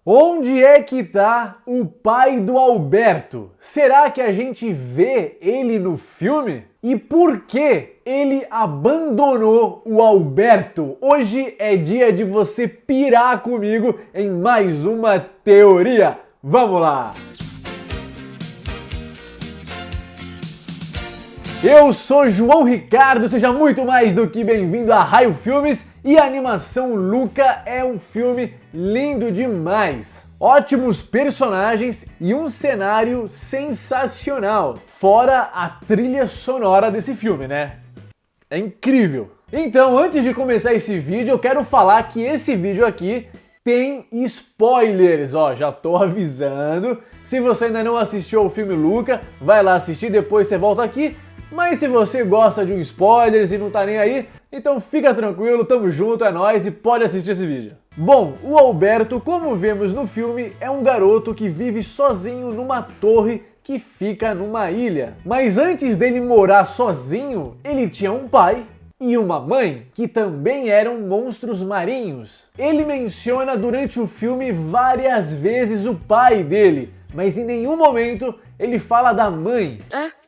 Onde é que tá o pai do Alberto? Será que a gente vê ele no filme? E por que ele abandonou o Alberto? Hoje é dia de você pirar comigo em mais uma teoria. Vamos lá! Eu sou João Ricardo, seja muito mais do que bem-vindo a Raio Filmes, e a animação Luca é um filme lindo demais. Ótimos personagens e um cenário sensacional, fora a trilha sonora desse filme, né? É incrível! Então, antes de começar esse vídeo, eu quero falar que esse vídeo aqui tem spoilers, ó, já tô avisando. Se você ainda não assistiu ao filme Luca, vai lá assistir, depois você volta aqui. Mas se você gosta de um spoilers e não tá nem aí, então fica tranquilo, tamo junto, é nóis e pode assistir esse vídeo. Bom, o Alberto, como vemos no filme, é um garoto que vive sozinho numa torre que fica numa ilha. Mas antes dele morar sozinho, ele tinha um pai e uma mãe que também eram monstros marinhos. Ele menciona durante o filme várias vezes o pai dele, mas em nenhum momento ele fala da mãe.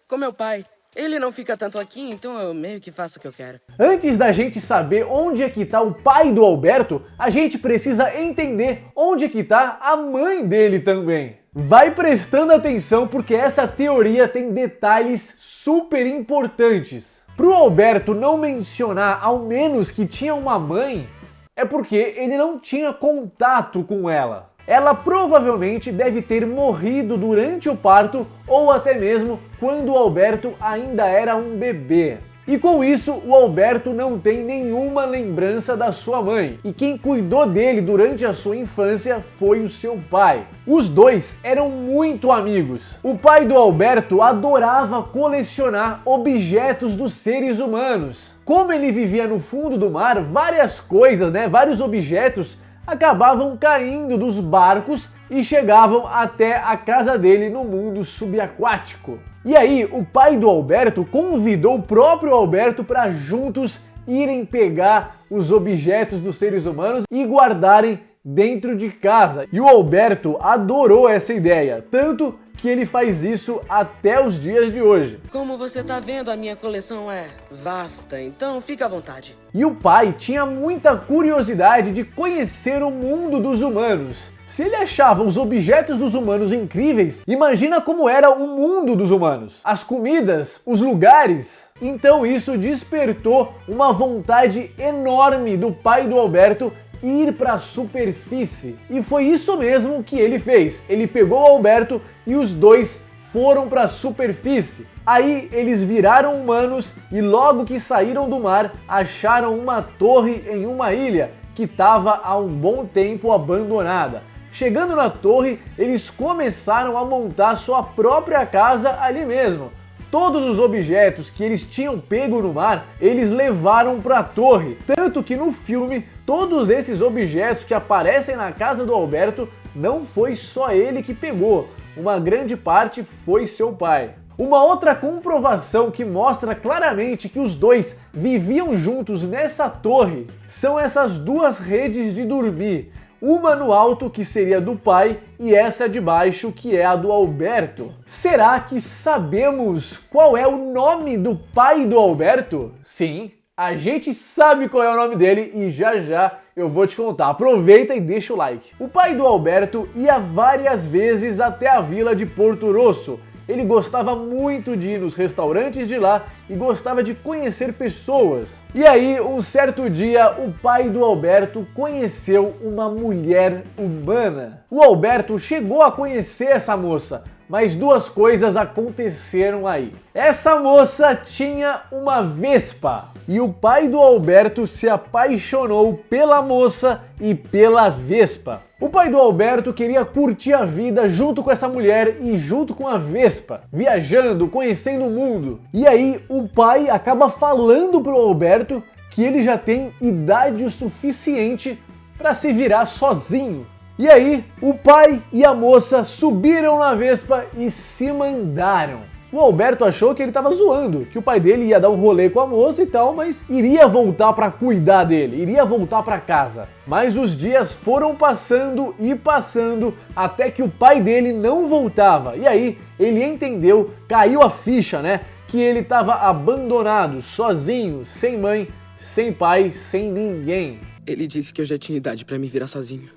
Com meu pai. Ele não fica tanto aqui, então eu meio que faço o que eu quero. Antes da gente saber onde é que tá o pai do Alberto, a gente precisa entender onde é que tá a mãe dele também. Vai prestando atenção porque essa teoria tem detalhes super importantes. Pro Alberto não mencionar ao menos que tinha uma mãe, é porque ele não tinha contato com ela. Ela provavelmente deve ter morrido durante o parto ou até mesmo quando o Alberto ainda era um bebê. E com isso, o Alberto não tem nenhuma lembrança da sua mãe. E quem cuidou dele durante a sua infância foi o seu pai. Os dois eram muito amigos. O pai do Alberto adorava colecionar objetos dos seres humanos. Como ele vivia no fundo do mar, várias coisas, vários objetos acabavam caindo dos barcos e chegavam até a casa dele no mundo subaquático. E aí, o pai do Alberto convidou o próprio Alberto para juntos irem pegar os objetos dos seres humanos e guardarem dentro de casa. E o Alberto adorou essa ideia, tanto que ele faz isso até os dias de hoje. Como você tá vendo, a minha coleção é vasta, então fica à vontade. E o pai tinha muita curiosidade de conhecer o mundo dos humanos. Se ele achava os objetos dos humanos incríveis, imagina como era o mundo dos humanos. As comidas, os lugares. Então isso despertou uma vontade enorme do pai do Alberto ir para a superfície. E foi isso mesmo que ele fez. Ele pegou o Alberto e os dois foram para a superfície. Aí eles viraram humanos e logo que saíram do mar, acharam uma torre em uma ilha que estava há um bom tempo abandonada. Chegando na torre, eles começaram a montar sua própria casa ali mesmo. Todos os objetos que eles tinham pego no mar, eles levaram para a torre. Tanto que no filme, todos esses objetos que aparecem na casa do Alberto, não foi só ele que pegou. Uma grande parte foi seu pai. Uma outra comprovação que mostra claramente que os dois viviam juntos nessa torre são essas duas redes de dormir. Uma no alto, que seria do pai, e essa de baixo, que é a do Alberto. Será que sabemos qual é o nome do pai do Alberto? Sim, a gente sabe qual é o nome dele e já já eu vou te contar. Aproveita e deixa o like. O pai do Alberto ia várias vezes até a vila de Porto Rosso. Ele gostava muito de ir nos restaurantes de lá e gostava de conhecer pessoas. E aí, um certo dia, o pai do Alberto conheceu uma mulher humana. O Alberto chegou a conhecer essa moça, mas duas coisas aconteceram aí. Essa moça tinha uma Vespa e o pai do Alberto se apaixonou pela moça e pela Vespa. O pai do Alberto queria curtir a vida junto com essa mulher e junto com a Vespa, viajando, conhecendo o mundo. E aí o pai acaba falando pro Alberto que ele já tem idade o suficiente para se virar sozinho. E aí o pai e a moça subiram na Vespa e se mandaram. O Alberto achou que ele tava zoando, que o pai dele ia dar um rolê com a moça e tal, mas iria voltar pra cuidar dele, iria voltar pra casa. Mas os dias foram passando e passando até que o pai dele não voltava. E aí ele entendeu, caiu a ficha, né? Que ele tava abandonado, sozinho, sem mãe, sem pai, sem ninguém. Ele disse que eu já tinha idade pra me virar sozinho.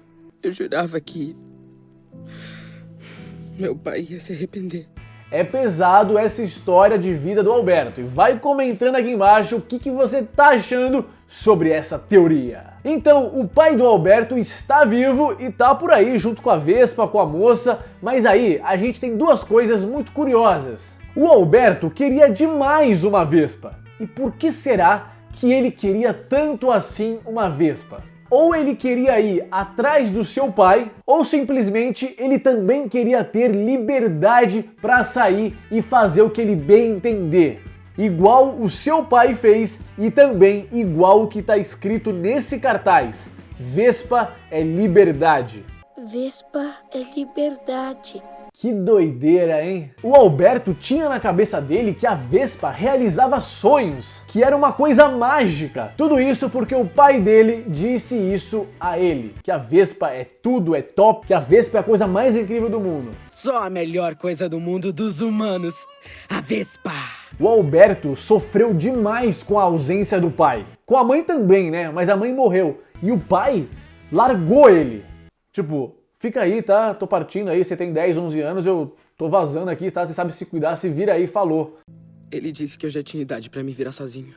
Eu jurava que meu pai ia se arrepender. É pesado essa história de vida do Alberto e vai comentando aqui embaixo o que você tá achando sobre essa teoria. Então, o pai do Alberto está vivo e tá por aí junto com a Vespa, com a moça, mas aí a gente tem duas coisas muito curiosas. O Alberto queria demais uma Vespa. E por que será que ele queria tanto assim uma Vespa? Ou ele queria ir atrás do seu pai, ou simplesmente ele também queria ter liberdade para sair e fazer o que ele bem entender. Igual o seu pai fez e também igual o que está escrito nesse cartaz. Vespa é liberdade. Vespa é liberdade. Que doideira, hein? O Alberto tinha na cabeça dele que a Vespa realizava sonhos, que era uma coisa mágica. Tudo isso porque o pai dele disse isso a ele, que a Vespa é tudo, é top, que a Vespa é a coisa mais incrível do mundo. Só a melhor coisa do mundo dos humanos, a Vespa. O Alberto sofreu demais com a ausência do pai. Com a mãe também, né? Mas a mãe morreu. E o pai largou ele. Tipo, fica aí, tá? Tô partindo aí, você tem 10, 11 anos, eu tô vazando aqui, tá? Você sabe se cuidar, se vira aí, falou. Ele disse que eu já tinha idade pra me virar sozinho.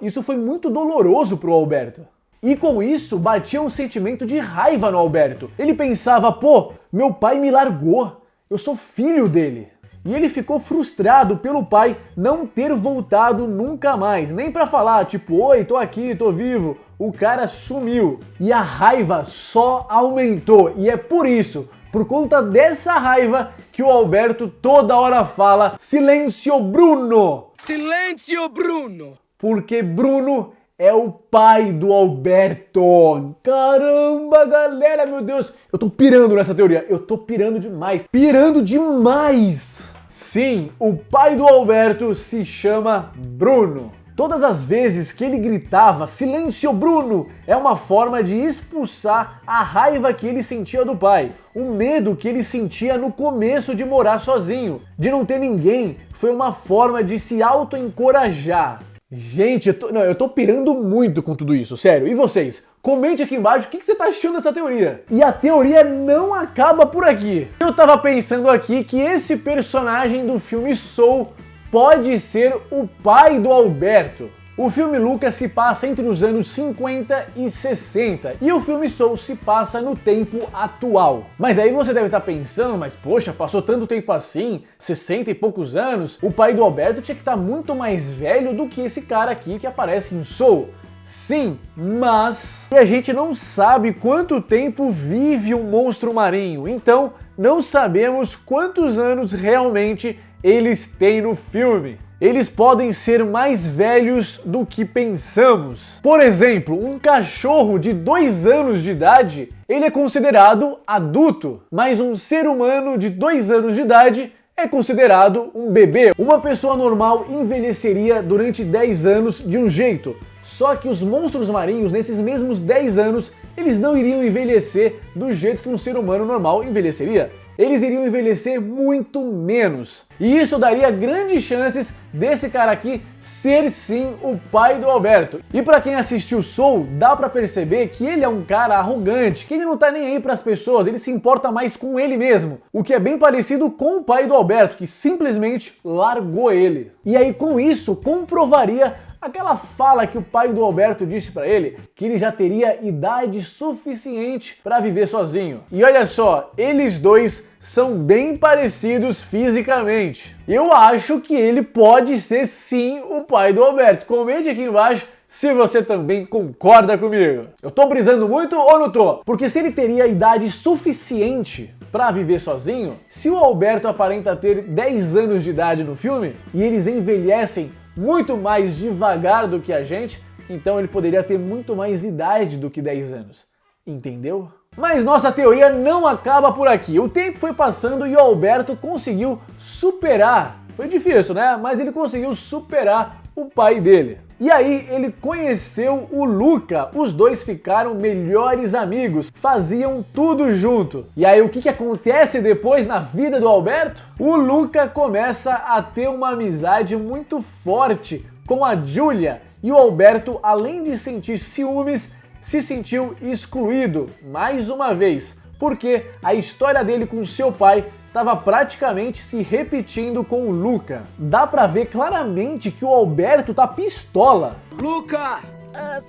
Isso foi muito doloroso pro Alberto. E com isso, batia um sentimento de raiva no Alberto. Ele pensava, pô, meu pai me largou, eu sou filho dele. E ele ficou frustrado pelo pai não ter voltado nunca mais, nem pra falar, tipo, oi, tô aqui, tô vivo. O cara sumiu. E a raiva só aumentou. E é por isso, por conta dessa raiva, que o Alberto toda hora fala, silêncio Bruno! Silêncio, Bruno! Porque Bruno é o pai do Alberto. Caramba, galera, meu Deus. Eu tô pirando nessa teoria. Eu tô pirando demais. Pirando demais. Sim, o pai do Alberto se chama Bruno. Todas as vezes que ele gritava silêncio Bruno, é uma forma de expulsar a raiva que ele sentia do pai, o medo que ele sentia no começo de morar sozinho, de não ter ninguém, foi uma forma de se auto-encorajar. Gente, eu tô pirando muito com tudo isso, sério. E vocês? Comente aqui embaixo o que você tá achando dessa teoria. E a teoria não acaba por aqui. Eu tava pensando aqui que esse personagem do filme Soul pode ser o pai do Alberto. O filme Luca se passa entre os anos 50 e 60 e o filme Soul se passa no tempo atual. Mas aí você deve estar pensando, mas poxa, passou tanto tempo assim, 60 e poucos anos, o pai do Alberto tinha que estar muito mais velho do que esse cara aqui que aparece em Soul. Sim, mas a gente não sabe quanto tempo vive um monstro marinho, então não sabemos quantos anos realmente eles têm no filme. Eles podem ser mais velhos do que pensamos. Por exemplo, um cachorro de 2 anos de idade, ele é considerado adulto, mas um ser humano de 2 anos de idade é considerado um bebê. Uma pessoa normal envelheceria durante 10 anos de um jeito, só que os monstros marinhos, nesses mesmos 10 anos, eles não iriam envelhecer do jeito que um ser humano normal envelheceria. Eles iriam envelhecer muito menos. E isso daria grandes chances desse cara aqui ser sim o pai do Alberto. E pra quem assistiu Soul, dá pra perceber que ele é um cara arrogante, que ele não tá nem aí pras pessoas, ele se importa mais com ele mesmo. O que é bem parecido com o pai do Alberto, que simplesmente largou ele. E aí com isso comprovaria aquela fala que o pai do Alberto disse pra ele, que ele já teria idade suficiente para viver sozinho. E olha só, eles dois são bem parecidos fisicamente. Eu acho que ele pode ser sim o pai do Alberto. Comente aqui embaixo se você também concorda comigo. Eu tô brisando muito ou não tô? Porque se ele teria idade suficiente para viver sozinho, se o Alberto aparenta ter 10 anos de idade no filme e eles envelhecem muito mais devagar do que a gente, então ele poderia ter muito mais idade do que 10 anos. Entendeu? Mas nossa teoria não acaba por aqui. O tempo foi passando e o Alberto conseguiu superar Foi difícil, né? Mas ele conseguiu superar o pai dele. E aí ele conheceu o Luca, os dois ficaram melhores amigos, faziam tudo junto. E aí o que acontece depois na vida do Alberto? O Luca começa a ter uma amizade muito forte com a Giulia, e o Alberto, além de sentir ciúmes, se sentiu excluído mais uma vez, porque a história dele com seu pai estava praticamente se repetindo com o Luca. Dá pra ver claramente que o Alberto tá pistola. Luca!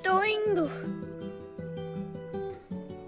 Tô indo.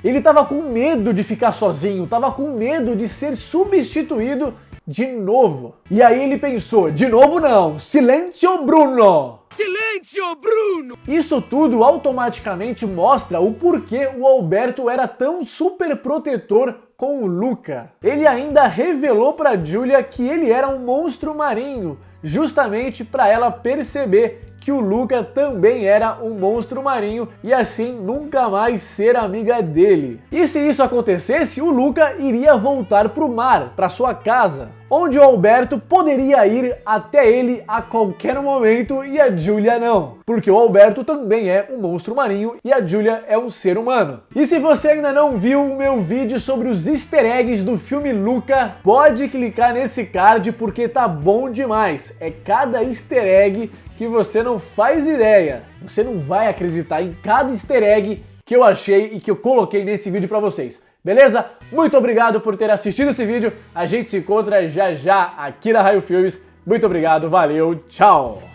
Ele tava com medo de ficar sozinho, tava com medo de ser substituído de novo. E aí ele pensou, de novo não, silêncio Bruno! Silêncio, Bruno! Isso tudo automaticamente mostra o porquê o Alberto era tão super protetor com o Luca. Ele ainda revelou para Giulia que ele era um monstro marinho, justamente para ela perceber que o Luca também era um monstro marinho e assim nunca mais ser amiga dele. E se isso acontecesse, o Luca iria voltar para o mar, para sua casa, onde o Alberto poderia ir até ele a qualquer momento e a Giulia não, porque o Alberto também é um monstro marinho e a Giulia é um ser humano. E se você ainda não viu o meu vídeo sobre os easter eggs do filme Luca, pode clicar nesse card porque tá bom demais. É cada easter egg que você não faz ideia. Você não vai acreditar em cada easter egg que eu achei e que eu coloquei nesse vídeo pra vocês. Beleza? Muito obrigado por ter assistido esse vídeo. A gente se encontra já já aqui na Raio Filmes. Muito obrigado, valeu, tchau!